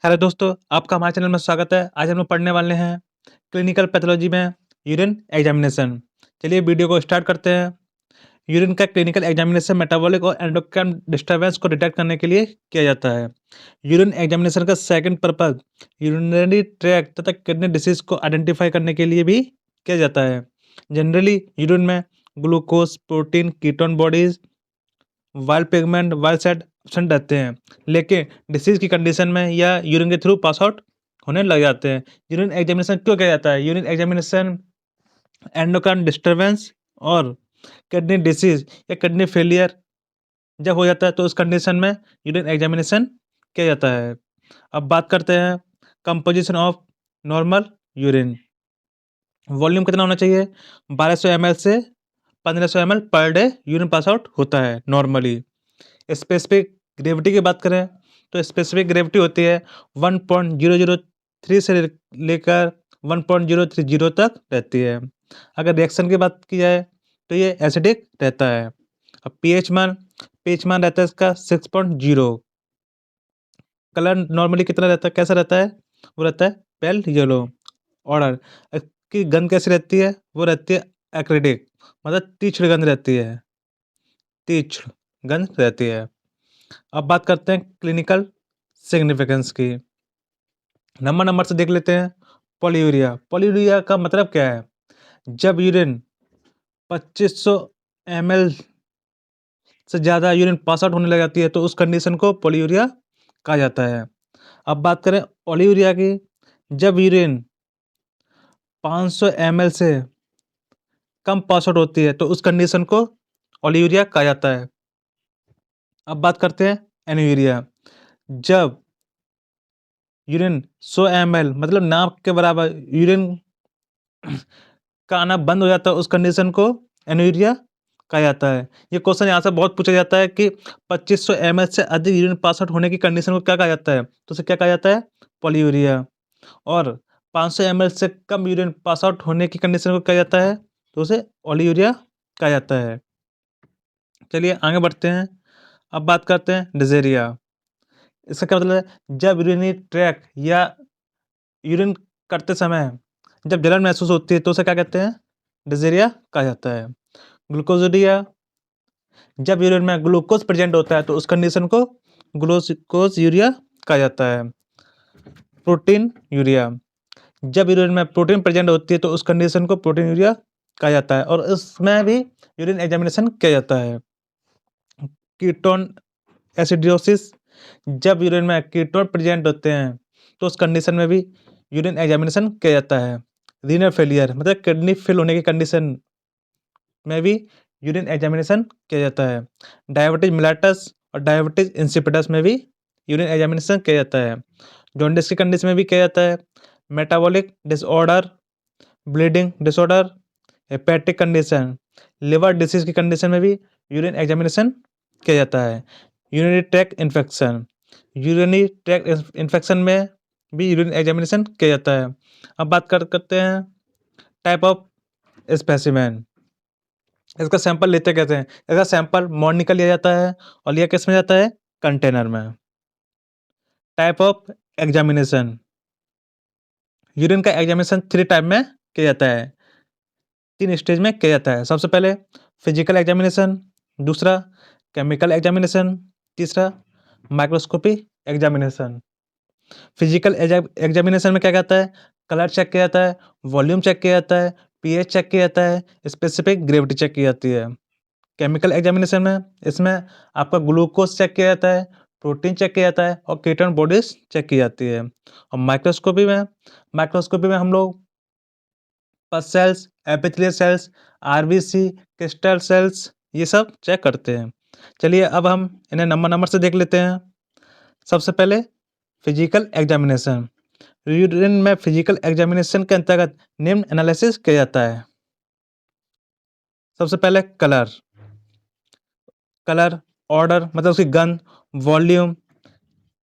Hello दोस्तों, आपका हमारे चैनल में स्वागत है। आज हम लोग पढ़ने वाले हैं क्लिनिकल पैथोलॉजी में यूरिन एग्जामिनेशन। चलिए वीडियो को स्टार्ट करते हैं। यूरिन का क्लिनिकल एग्जामिनेशन मेटाबॉलिक और एंडोक्राइन डिस्टर्बेंस को डिटेक्ट करने के लिए किया जाता है। यूरिन एग्जामिनेशन का सेकंड पर्पज यूरिनरी ट्रैक्ट तथा किडनी डिसीज को आइडेंटिफाई करने के लिए भी किया जाता है। जनरली यूरिन में glucose, protein, ketone bodies, wild pigment, wild set absent रहते हैं, लेकिन डिसीज की कंडीशन में या यूरिन के थ्रू पास आउट होने लग जाते हैं। यूरिन एग्जामिनेशन क्यों किया जाता है? यूरिन एग्जामिनेशन एंडोक्राइन डिस्टर्बेंस और किडनी डिसीज या किडनी फेलियर जब हो जाता है तो उस कंडीशन में यूरिन एग्जामिनेशन किया जाता है। अब बात करते हैं composition of normal urine. Volume कितना होना चाहिए? 1200 ml से 1500 ml per day urine pass out होता है नॉर्मली। स्पेसिफिक ग्रेविटी की बात करें तो स्पेसिफिक ग्रेविटी होती है 1.003 से लेकर 1.030 तक रहती है। अगर रिएक्शन की बात की जाए तो ये एसिडिक रहता है। अब पीएच मान रहता है इसका 6.0। कलर नॉर्मली कितना रहता है, कैसा रहता है? वो रहता है पेल येलो। ऑर्डर की गंध कैसी रहती है? वो रहती है एक्रिडिक, मतलब तीक्ष्ण गंध रहती है, तीक्ष्ण गंध रहती है। अब बात करते हैं क्लिनिकल सिग्निफिकेंस की। नंबर से देख लेते हैं। पॉलीयूरिया। पॉलीयूरिया का मतलब क्या है? जब यूरिन 2500 ml से ज़्यादा यूरिन पास आउट होने लग जाती है तो उस कंडीशन को पॉलीयूरिया कहा जाता है। अब बात करें ओलियूरिया की। जब यूरिन 500 ml से कम पास आउट होती है तो उस कंडीशन को ओलियूरिया कहा जाता है। अब बात करते हैं एनुयूरिया। जब यूरिन 100 ml मतलब नाक के बराबर यूरिन का आना बंद हो जाता है, उस कंडीशन को एनुयूरिया कहा जाता है। ये क्वेश्चन यहाँ से बहुत पूछा जाता है कि 2500 ml से अधिक यूरिन पास आउट होने की कंडीशन को क्या कहा जाता है? तो उसे क्या कहा जाता है? पॉलीयूरिया। और 500 ml से कम यूरिन पास आउट होने की कंडीशन को कहा जाता है तो उसे ओलियूरिया कहा जाता है। चलिए आगे बढ़ते हैं। अब बात करते हैं डिजेरिया। इसका क्या मतलब है? जब यूरिनरी ट्रैक या यूरिन करते समय जब जलन महसूस होती है तो उसे क्या कहते हैं? डिजेरिया कहा जाता है। ग्लूकोजोडिया। जब यूरिन में ग्लूकोज प्रेजेंट होता है तो उस कंडीशन को ग्लूकोज यूरिया कहा जाता है। Protein urea. जब यूरिन में प्रोटीन प्रेजेंट होती है तो उस कंडीशन को प्रोटीन यूरिया कहा जाता है और इसमें भी यूरिन एग्जामिनेशन किया जाता है। Ketone acidosis. जब यूरिन में कीटोन प्रेजेंट होते हैं तो उस कंडीशन में भी यूरिन एग्जामिनेशन किया जाता है। रीनल फेलियर मतलब किडनी फेल होने की कंडीशन में भी यूरिन एग्जामिनेशन किया जाता है। डायबिटीज मेलिटस और डायबिटीज इंसिपिडस में भी यूरिन एग्जामिनेशन किया जाता है। जॉन्डिस की कंडीशन में भी किया जाता है। Metabolic disorder, bleeding disorder, hepatic condition, liver disease की कंडीशन में भी यूरिन एग्जामिनेशन किया जाता है। Urinary tract infection. Urinary tract infection में भी यूरिन एग्जामिनेशन किया जाता है। अब बात करते हैं टाइप ऑफ स्पेसिमेन। इसका सैंपल लेते कैसे हैं? इसका सैंपल मॉर्निंग का लिया जाता है और लिया किस में जाता है? कंटेनर में। Type of examination. यूरिन का एग्जामिनेशन 3 टाइप में किया जाता है, 3 स्टेज में किया जाता है। सबसे पहले फिजिकल एग्जामिनेशन, दूसरा केमिकल एग्जामिनेशन, तीसरा माइक्रोस्कोपी एग्जामिनेशन। फिजिकल एग्जामिनेशन में क्या कहता है? कलर चेक किया जाता है, वॉल्यूम चेक किया जाता है, पीएच चेक किया जाता है, स्पेसिफिक ग्रेविटी चेक की जाती है। केमिकल एग्जामिनेशन में इसमें आपका ग्लूकोज चेक किया जाता है, प्रोटीन चेक किया जाता है और कीटोन बॉडीज चेक की जाती है। और माइक्रोस्कोपी में हम लोग pus cells, epithelial cells, RBC, crystal cells ये सब चेक करते हैं। चलिए अब हम इन्हें नंबर से देख लेते हैं। सबसे पहले फिजिकल एग्जामिनेशन। यूरिन में फिजिकल एग्जामिनेशन के अंतर्गत निम्न एनालिसिस किया जाता है। सबसे पहले कलर, ऑर्डर मतलब उसकी गंध, वॉल्यूम,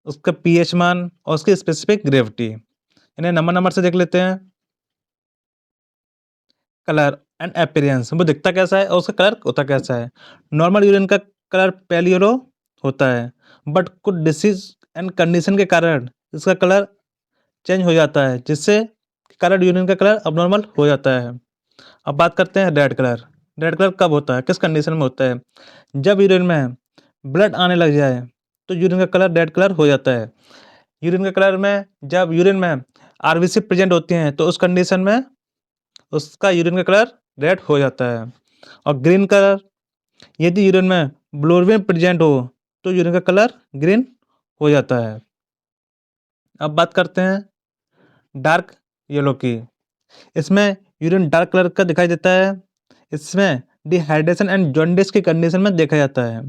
उसका पीएच मान और उसकी स्पेसिफिक ग्रेविटी। इन्हें नंबर से देख लेते हैं। कलर एंड अपीयरेंस, वो दिखता कैसा है और उसका कलर होता कैसा है। नॉर्मल यूरिन का कलर पेल येलो होता है, बट कुछ डिसीज एंड कंडीशन के कारण इसका कलर चेंज हो जाता है, जिससे कलर यूरिन का कलर अबनॉर्मल हो जाता है। अब बात करते हैं रेड कलर। रेड कलर कब होता है, किस कंडीशन में होता है? जब यूरिन में ब्लड आने लग जाए तो यूरिन का कलर रेड कलर हो जाता है। यूरिन के कलर में जब यूरिन में आरबीसी प्रेजेंट होती हैं तो उस कंडीशन में उसका यूरिन का कलर रेड हो जाता है। और ग्रीन कलर, यदि यूरिन में ब्लोरबिन प्रेजेंट हो तो यूरिन का कलर ग्रीन हो जाता है। अब बात करते हैं डार्क येलो की। इसमें यूरिन डार्क कलर का दिखाई देता है। इसमें डिहाइड्रेशन एंड जॉन्डिस की कंडीशन में देखा जाता है।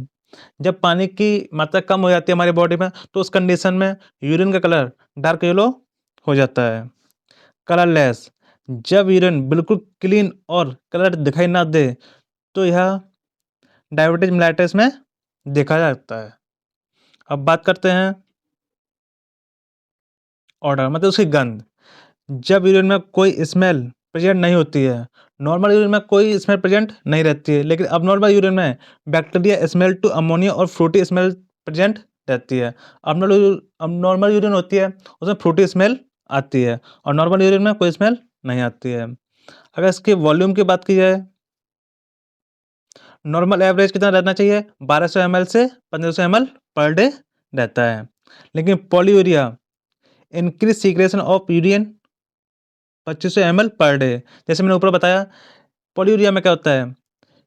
जब पानी की मात्रा कम हो जाती है हमारी बॉडी में तो उस कंडीशन में यूरिन का कलर डार्क येलो हो जाता है। कलरलेस, जब यूरिन बिल्कुल क्लीन और कलर दिखाई ना दे तो यह डायबिटीज मेलाइटिस में देखा जाता है। अब बात करते हैं ऑर्डर, मतलब उसकी गंध। जब यूरिन में कोई स्मेल प्रेजेंट नहीं होती है, नॉर्मल यूरिन में कोई स्मेल प्रेजेंट नहीं रहती है, लेकिन अबनॉर्मल यूरिन में बैक्टीरिया स्मेल टू अमोनिया और फ्रूटी स्मेल प्रेजेंट रहती है। अबनॉर्मल यूरिन होती है उसमें फ्रूटी स्मेल आती है और नॉर्मल यूरिन में कोई स्मेल नहीं आती है। अगर इसके वॉल्यूम की बात की जाए, नॉर्मल एवरेज कितना रहना चाहिए? 1200 ml से 1500 ml पर डे रहता है। लेकिन polyuria increase secretion of urine 2500 ml per day. जैसे मैंने ऊपर बताया, पॉलीयूरिया में क्या होता है,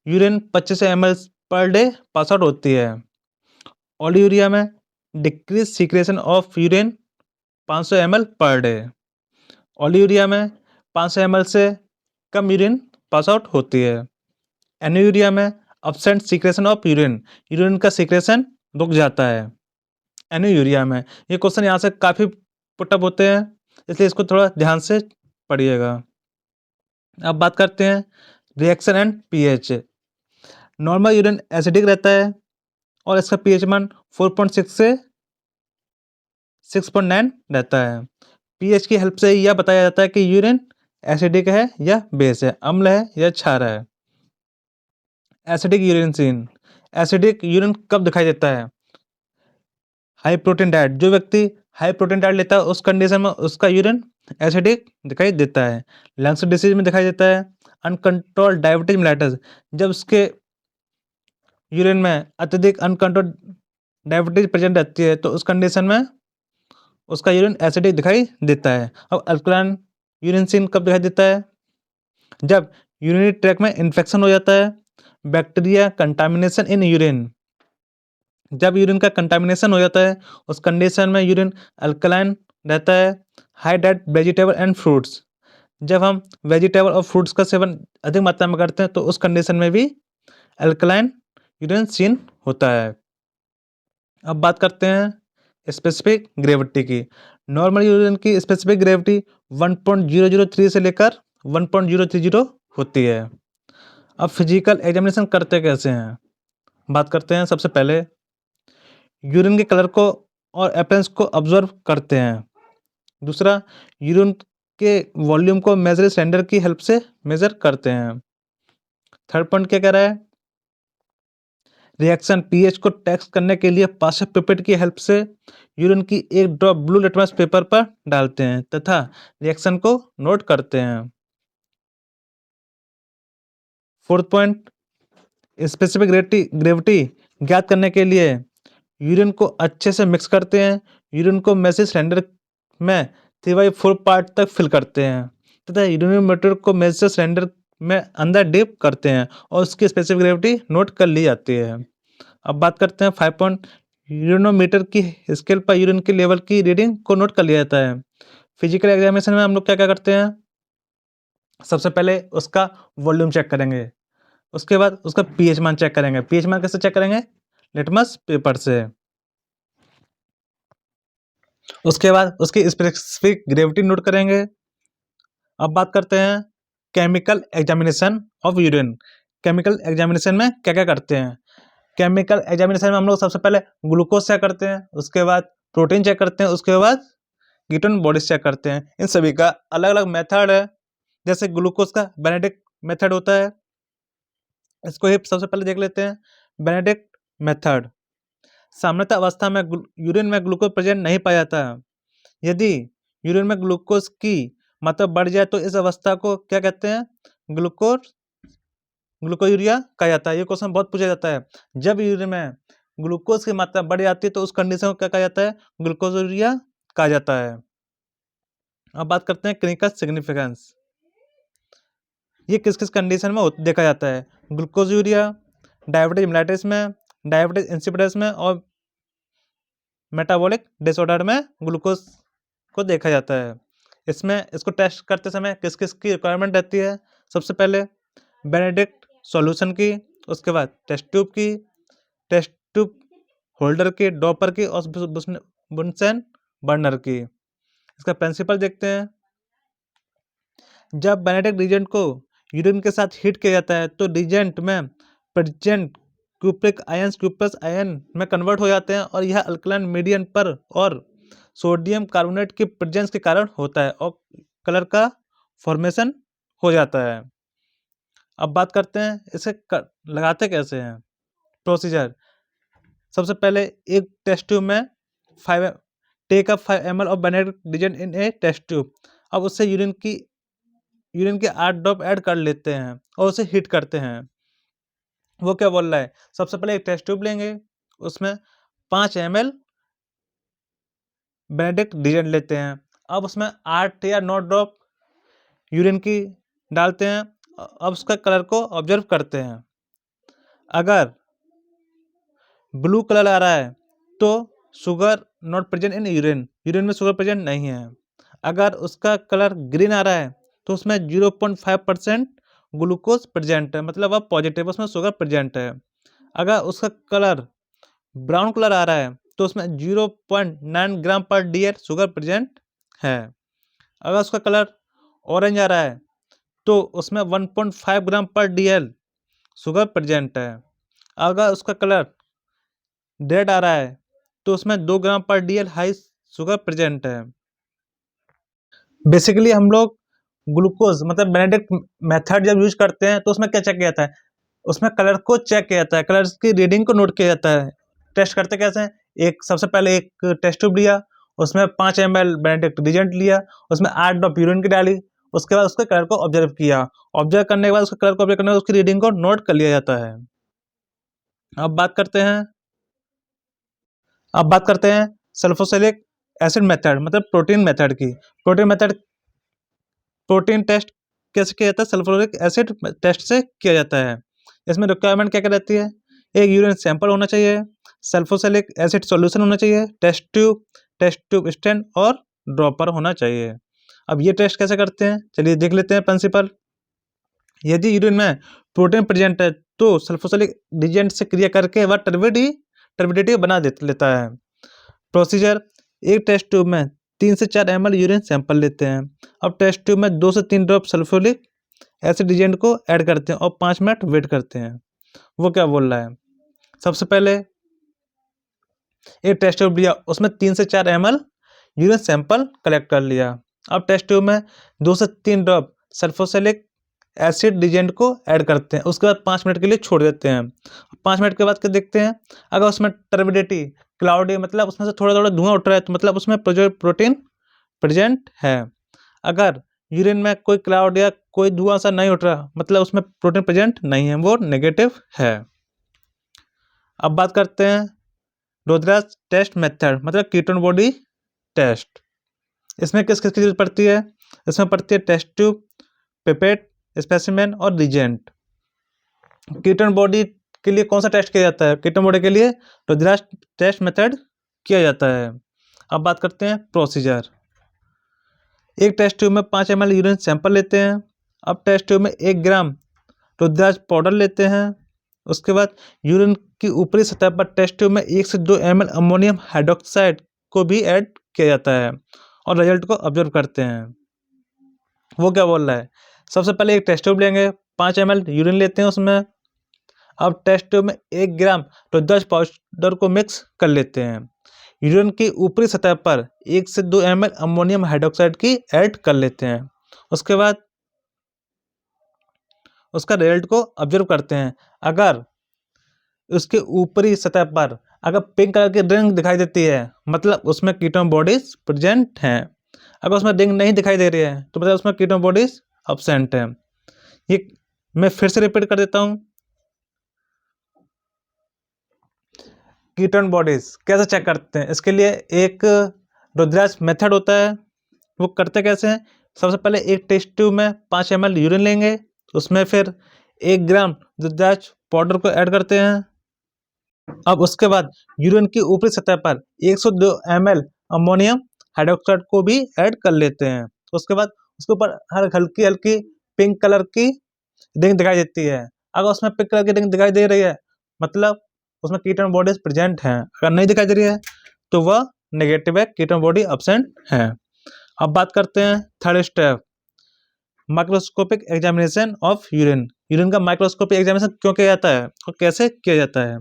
urine 2500 ml per day pass out होती है। ओलियूरिया में decrease secretion of urine 500 ml per day. ओलियूरिया में 500 ml से कम यूरिन पास आउट होती है। एनुयूरिया में absent secretion of urine, urine का सीक्रेशन रुक जाता है एनुयूरिया में। ये क्वेश्चन यहाँ से काफ़ी पुटअप होते हैं, इसलिए इसको थोड़ा ध्यान से पढ़िएगा। अब बात करते हैं reaction and pH. Normal urine acidic रहता है और इसका पीएच मान 4.6 से 6.9 रहता है। पीएच की हेल्प से यह बताया जाता है कि यूरिन एसिडिक है या बेस है, अम्ल है या क्षार है। Acidic urine seen, acidic urine कब दिखाई देता है? हाई प्रोटीन डाइट, जो व्यक्ति हाई प्रोटीन डाइट लेता है उस कंडीशन में उसका यूरिन एसिडिक दिखाई देता है। लंग्स डिसीज में दिखाई देता है। अनकंट्रोल्ड डायबिटीज मेलाइटस, जब उसके यूरिन में अत्यधिक अनकंट्रोल्ड डायबिटीज प्रेजेंट रहती है तो उस कंडीशन में उसका यूरिन एसिडिक दिखाई देता है। अब अल्कलाइन यूरिन सीन कब दिखाई देता है? जब यूरिनरी ट्रैक में इन्फेक्शन हो जाता है, बैक्टीरिया कंटामिनेशन इन यूरिन, जब यूरिन का कंटामिनेशन हो जाता है उस कंडीशन में यूरिन अल्कलाइन रहता है। High diet vegetable and fruits, जब हम वेजिटेबल और फ्रूट्स का सेवन अधिक मात्रा में करते हैं तो उस कंडीशन में भी अल्कलाइन यूरिन सीन होता है। अब बात करते हैं स्पेसिफिक ग्रेविटी की। नॉर्मल यूरिन की स्पेसिफिक ग्रेविटी 1.003 से लेकर 1.030 होती है। अब फिजिकल एग्जामिनेशन करते कैसे हैं, बात करते हैं। सबसे पहले यूरिन के कलर को और अपीयरेंस को ऑब्जर्व करते हैं। दूसरा, यूरिन के वॉल्यूम को मेजर सिलेंडर की हेल्प से मेजर करते हैं। थर्ड पॉइंट क्या कह रहा है, रिएक्शन पीएच को टेस्ट करने के लिए पाशा पिपेट की हेल्प से यूरिन की एक ड्रॉप ब्लू लिटमस पेपर पर डालते हैं तथा रिएक्शन को नोट करते हैं। फोर्थ पॉइंट, स्पेसिफिक ग्रेविटी ज्ञात करने के लिए यूरिन को अच्छे से मिक्स करते हैं। यूरिन को मैसेज सिलेंडर में 3/4 पार्ट तक फिल करते हैं तथा यूरिनोमीटर को मैसेज सिलेंडर में अंदर डिप करते हैं और उसकी स्पेसिफिक ग्रेविटी नोट कर ली जाती है। अब बात करते हैं 5 पॉइंट, यूरिनोमीटर की स्केल पर यूरिन के लेवल की रीडिंग को नोट कर लिया जाता है। फिजिकल एग्जामिनेशन में हम लोग क्या क्या करते हैं, सबसे पहले उसका वॉल्यूम चेक करेंगे, उसके बाद उसका पीएच मान चेक करेंगे। पीएच मान कैसे चेक करेंगे? लिटमस पेपर से। उसके बाद उसकी स्पेसिफिक ग्रेविटी नोट करेंगे। अब बात करते हैं chemical examination of urine. Chemical examination में क्या क्या करते हैं? केमिकल एग्जामिनेशन में हम लोग सबसे पहले ग्लूकोज चेक करते हैं, उसके बाद प्रोटीन चेक करते हैं, उसके बाद कीटोन बॉडीज चेक करते हैं। इन सभी का अलग अलग मेथड है। जैसे ग्लूकोज का बेनेडिक्ट मेथड होता है, इसको ही सबसे पहले देख लेते हैं। बेनेडिक्ट मेथड, सामान्यतः अवस्था में यूरिन में ग्लूकोज प्रेजेंट नहीं पाया जाता है, यदि यूरिन में ग्लूकोज की मात्रा बढ़ जाए तो इस अवस्था को क्या कहते हैं? ग्लूकोयूरिया कहा जाता है। ये क्वेश्चन बहुत पूछा जाता है। जब यूरिन में ग्लूकोज की मात्रा बढ़ जाती है तो उस कंडीशन को क्या कहा जाता है? ग्लूकोयूरिया कहा जाता है। अब बात करते हैं क्लिनिकल सिग्निफिकेंस। ये किस किस कंडीशन में देखा जाता है? ग्लूकोयूरिया, डायबिटीज मेलाइटिस में, डायबिटीज इंसिपिडस में और मेटाबॉलिक डिसऑर्डर में ग्लूकोज को देखा जाता है। इसमें इसको टेस्ट करते समय किस किस की रिक्वायरमेंट रहती है? सबसे पहले बेनेडिक्ट सॉल्यूशन की, उसके बाद टेस्ट ट्यूब की, टेस्ट ट्यूब होल्डर की, डॉपर की और बुनसेन बर्नर की। इसका प्रिंसिपल देखते हैं। जब बेनेडिक्ट रिएजेंट को यूरिन के साथ हीट किया जाता है तो रिएजेंट में present cupric ions cuprous ion में कन्वर्ट हो जाते हैं और यह अल्कलाइन मीडियम पर और सोडियम कार्बोनेट की प्रेजेंस के कारण होता है और कलर का फॉर्मेशन हो जाता है। अब बात करते हैं इसे लगाते कैसे हैं? प्रोसीजर। सबसे पहले एक टेस्ट ट्यूब में 5 ml of Benedict reagent in a test tube. अब उससे यूरिन के 8 ड्रॉप ऐड कर लेते हैं और उसे हीट करते हैं। वो क्या बोल रहा है? सबसे पहले एक टेस्ट ट्यूब लेंगे, उसमें 5 ml बेनेडिक्ट रिएजेंट लेते हैं। अब उसमें 8 या 9 ड्रॉप यूरिन की डालते हैं। अब उसका कलर को ऑब्जर्व करते हैं। अगर ब्लू कलर आ रहा है तो sugar not present in urine, urine में शुगर प्रेजेंट नहीं है। अगर उसका कलर ग्रीन आ रहा है तो उसमें 0.5% ग्लूकोज प्रेजेंट है, मतलब अब पॉजिटिव, उसमें शुगर प्रेजेंट है। अगर उसका कलर ब्राउन कलर आ रहा है तो उसमें 0.9 ग्राम पर DL शुगर प्रेजेंट है। अगर उसका कलर ऑरेंज आ रहा है तो उसमें 1.5 ग्राम पर DL शुगर प्रेजेंट है। अगर उसका कलर रेड आ रहा है तो उसमें 2 ग्राम पर DL हाई शुगर प्रेजेंट है। बेसिकली हम लोग ग्लूकोज मतलब बेनेडिक्ट मेथड जब यूज करते हैं तो उसमें क्या चेक किया जाता है? उसमें कलर को चेक किया जाता है, कलर की रीडिंग को नोट किया जाता है। टेस्ट करते कैसे हैं? सबसे पहले एक टेस्ट ट्यूब लिया, उसमें 5 ml बेनेडिक्ट रिएजेंट लिया, उसमें 8 ड्रॉप यूरिन की डाली, उसके बाद उसके कलर को ऑब्जर्व किया। ऑब्जर्व करने के बाद उसके कलर को ऑब्जर्व करने के बाद उसकी रीडिंग को नोट कर लिया जाता है। अब बात करते हैं सल्फोसिलिक एसिड मेथड मतलब प्रोटीन मेथड की। प्रोटीन टेस्ट कैसे किया जाता है? सल्फ्यूरिक एसिड टेस्ट से किया जाता है। इसमें रिक्वायरमेंट क्या क्या रहती है? एक यूरिन सैंपल होना चाहिए, सल्फोसिलिक एसिड सॉल्यूशन होना चाहिए, टेस्ट ट्यूब स्टैंड और ड्रॉपर होना चाहिए। अब ये टेस्ट कैसे करते हैं? चलिए देख लेते हैं प्रिंसिपल। यदि यूरिन में प्रोटीन प्रेजेंट है तो सल्फोसिलिक रिएजेंट से क्रिया करके वह टर्बिडिटी बना लेता है। प्रोसीजर। एक टेस्ट ट्यूब में 3 से 4 ml यूरिन सैंपल लेते हैं। अब टेस्ट ट्यूब में 2 से 3 ड्रॉप सल्फ्यूरिक एसिड रिएजेंट को ऐड करते हैं और 5 मिनट वेट करते हैं। वो क्या बोल रहा है? सबसे पहले एक टेस्ट ट्यूब लिया, उसमें 3 से 4 ml यूरिन सैंपल कलेक्ट कर लिया। अब टेस्ट ट्यूब में 2 से 3 ड्रॉप सल्फोसिलिक एसिड रिएजेंट को ऐड करते हैं, उसके बाद 5 मिनट के लिए छोड़ देते हैं। 5 मिनट के बाद क्या देखते हैं? अगर उसमें टर्बिडिटी क्लाउडी मतलब उसमें से थोड़ा थोड़ा धुआं उठ रहा है तो मतलब उसमें प्रोटीन प्रेजेंट है। अगर यूरिन में कोई क्लाउड या कोई धुआं सा नहीं उठ रहा मतलब उसमें प्रोटीन प्रेजेंट नहीं है, वो नेगेटिव है। अब बात करते हैं रोड्रास टेस्ट मेथड मतलब कीटोन बॉडी टेस्ट। इसमें किस किस की जरूरत पड़ती है? इसमें पड़ती है टेस्ट ट्यूब, पिपेट, स्पेसिमेन और रिजेंट। कीटोन बॉडी के लिए कौन सा टेस्ट किया जाता है? कीटोन बॉडी के लिए रोड्रास टेस्ट मेथड किया जाता है। अब बात करते हैं प्रोसीजर। एक टेस्ट ट्यूब में 5 ml यूरिन सैंपल लेते हैं। अब टेस्ट ट्यूब में 1 ग्राम रुद्राक्ष पाउडर लेते हैं। उसके बाद यूरिन की ऊपरी सतह पर टेस्ट ट्यूब में 1 से 2 ml अमोनियम हाइड्रोक्साइड को भी ऐड किया जाता है और रिजल्ट को ऑब्जर्व करते हैं। वो क्या बोल रहा है? सबसे पहले एक टेस्ट ट्यूब लेंगे, 5 ml यूरिन लेते हैं उसमें। अब टेस्ट ट्यूब में 1 ग्राम रुद्राक्ष पाउडर को मिक्स कर लेते हैं। यूरिन की ऊपरी सतह पर 1 से 2 ml अमोनियम हाइड्रोक्साइड की ऐड कर लेते हैं। उसके बाद उसका रिजल्ट को ऑब्जर्व करते हैं। अगर उसके ऊपरी सतह पर अगर पिंक कलर की रिंग दिखाई देती है मतलब उसमें कीटोन बॉडीज प्रेजेंट हैं। अगर उसमें रिंग नहीं दिखाई दे रही है तो मतलब उसमें कीटोन बॉडीज अब्सेंट है। ये मैं फिर से रिपीट कर देता हूँ। कीटोन बॉडीज कैसे चेक करते हैं, इसके लिए एक रुद्राक्ष मेथड होता है। वो करते कैसे हैं, सबसे पहले एक टेस्ट ट्यूब में 5 ml यूरिन लेंगे, उसमें फिर 1 ग्राम रुद्राक्ष पाउडर को ऐड करते हैं। अब उसके बाद यूरिन की ऊपरी सतह पर 102 ml अमोनियम हाइड्रोक्साइड को भी ऐड कर लेते हैं। उसके बाद उसके ऊपर हल्की हल्की पिंक कलर की रिंग दिखाई देती है। अगर उसमें पिंक कलर की रिंग दिखाई दे रही है मतलब उसमें कीटोन बॉडीज प्रेजेंट हैं। अगर नहीं दिखाई दे रही है तो वह नेगेटिव है, कीटोन बॉडी अब्सेंट है। अब बात करते हैं third step, microscopic examination of urine. Urine का माइक्रोस्कोपिक एग्जामिनेशन क्यों किया जाता है और कैसे किया जाता है।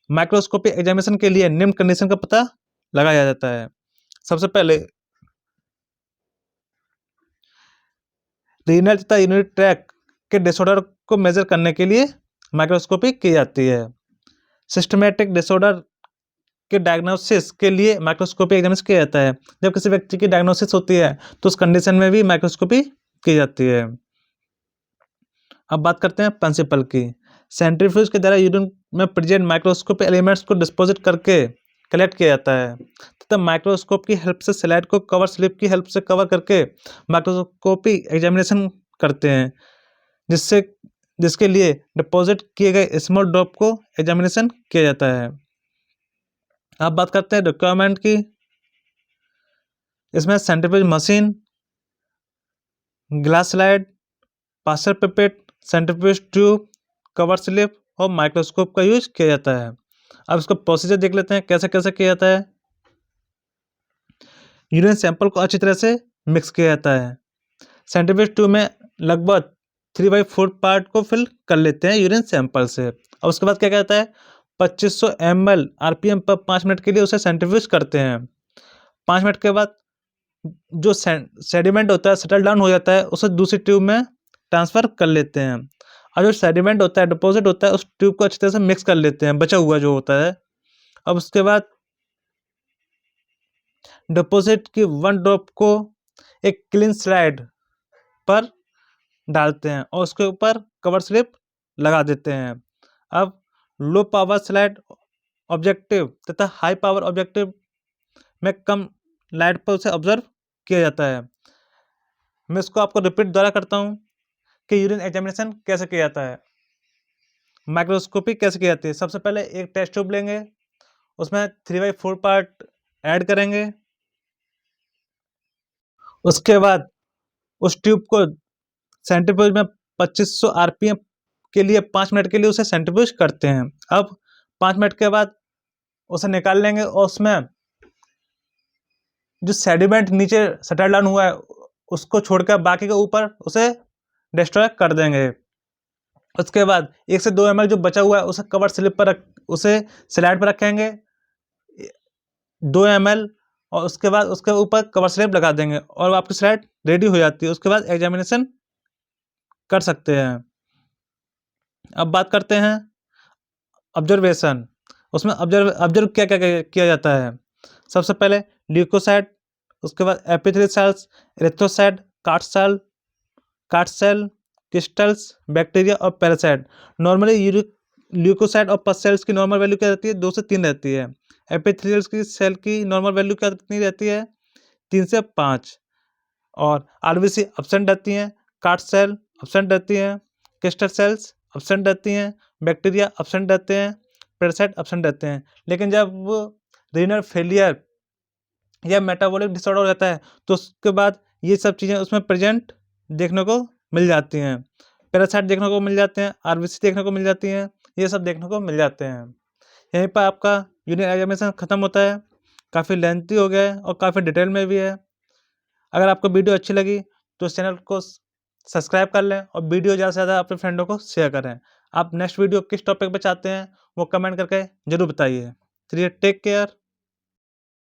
माइक्रोस्कोपिक एग्जामिनेशन के लिए निम्न कंडीशन का पता लगाया जाता है। सबसे पहले रीनल तथा यूरिनरी ट्रैक्ट के डिसऑर्डर को मेजर करने के लिए माइक्रोस्कोपी की जाती है। सिस्टमेटिक डिसऑर्डर के डायग्नोसिस के लिए माइक्रोस्कोपी एग्जामिनेशन किया जाता है। जब किसी व्यक्ति की डायग्नोसिस होती है तो उस कंडीशन में भी माइक्रोस्कोपी की जाती है। अब बात करते हैं प्रिंसिपल की। सेंट्रीफ्यूज के द्वारा यूरिन में प्रेजेंट माइक्रोस्कोपिक एलिमेंट्स को डिस्पोजिट करके कलेक्ट किया जाता है तथा माइक्रोस्कोप की हेल्प से स्लाइड को कवर स्लिप की हेल्प से कवर करके माइक्रोस्कोपी एग्जामिनेशन करते हैं, जिसके लिए डिपॉजिट किए गए स्मॉल ड्रॉप को एग्जामिनेशन किया जाता है। अब बात करते हैं रिक्वायरमेंट की। इसमें centrifuge machine, glass slide, Pasteur pipette, centrifuge tube, cover slip और माइक्रोस्कोप का यूज किया जाता है। अब इसका प्रोसीजर देख लेते हैं कैसे कैसे किया जाता है। यूरिन सैंपल को अच्छी तरह से मिक्स किया जाता है। सेंट्रीफ्यूज ट्यूब में लगभग 3/4 पार्ट को फिल कर लेते हैं यूरिन सैंपल से। और उसके बाद क्या कहता है, 2500 ml RPM पर 5 मिनट के लिए उसे सेंट्रीफ्यूज करते हैं। 5 मिनट के बाद जो सेडिमेंट होता है सेटल डाउन हो जाता है, उसे दूसरी ट्यूब में ट्रांसफ़र कर लेते हैं। और जो सेडिमेंट होता है डिपॉजिट होता है उस ट्यूब को अच्छी तरह से मिक्स कर लेते हैं, बचा हुआ जो होता है। अब उसके बाद डिपॉजिट की 1 ड्रॉप को एक क्लीन स्लाइड पर डालते हैं और उसके ऊपर कवर स्लिप लगा देते हैं। अब लो पावर स्लाइड ऑब्जेक्टिव तथा हाई पावर ऑब्जेक्टिव में कम लाइट पर उसे ऑब्जर्व किया जाता है। मैं इसको आपको रिपीट द्वारा करता हूँ कि यूरिन एग्जामिनेशन कैसे किया जाता है, माइक्रोस्कोपी कैसे की जाती है। सबसे पहले एक टेस्ट ट्यूब लेंगे, उसमें 3/4 पार्ट ऐड करेंगे। उसके बाद उस ट्यूब को सेंट्रीफ्यूज में 2500 RPM के लिए 5 मिनट के लिए उसे सेंट्रीफ्यूज करते हैं। अब 5 मिनट के बाद उसे निकाल लेंगे और उसमें जो सेडिमेंट नीचे सेटल डाउन हुआ है उसको छोड़कर बाकी के ऊपर उसे डिस्ट्रॉय कर देंगे। उसके बाद 1 से 2 ml जो बचा हुआ है उसे कवर स्लिप पर उसे स्लाइड पर रखेंगे 2 ml और उसके बाद उसके ऊपर कवर स्लिप लगा देंगे और आपकी स्लाइड रेडी हो जाती है। उसके बाद एग्जामिनेशन कर सकते हैं। अब बात करते हैं ऑब्जर्वेशन। उसमें ऑब्जर्व क्या क्या किया जाता है। सबसे पहले ल्यूकोसाइट, उसके बाद epithelial cells, erythrocyte, card cell, crystals, bacteria और पैरासाइट। नॉर्मली ल्यूकोसाइट और पस सेल्स की नॉर्मल वैल्यू क्या रहती है, 2 से 3 रहती है। एपिथेलियल की सेल की नॉर्मल वैल्यू कितनी रहती है, 3 से 5। और आरबीसी एब्सेंट रहती हैं, कार्ड सेल एब्सेंट रहती हैं, क्रिस्टल सेल्स एब्सेंट रहती हैं, बैक्टीरिया एब्सेंट रहते हैं, पैरासाइट एब्सेंट रहते हैं। लेकिन जब रीनल फेलियर या मेटाबॉलिक डिसऑर्डर हो जाता है तो उसके बाद ये सब चीज़ें उसमें प्रेजेंट देखने को मिल जाती हैं। पैरासाइट देखने को मिल जाते हैं, आरबीसी देखने को मिल जाती हैं, ये सब देखने को मिल जाते हैं। यहीं पर आपका यूरिन एग्जामिनेशन ख़त्म होता है। काफ़ी लेंथी हो गया है और काफ़ी डिटेल में भी है। अगर आपको वीडियो अच्छी लगी तो इस चैनल को सब्सक्राइब कर लें और वीडियो ज़्यादा से ज़्यादा अपने फ्रेंडों को शेयर करें। आप नेक्स्ट वीडियो किस टॉपिक पे चाहते हैं वो कमेंट करके ज़रूर बताइए। चलिए टेक केयर।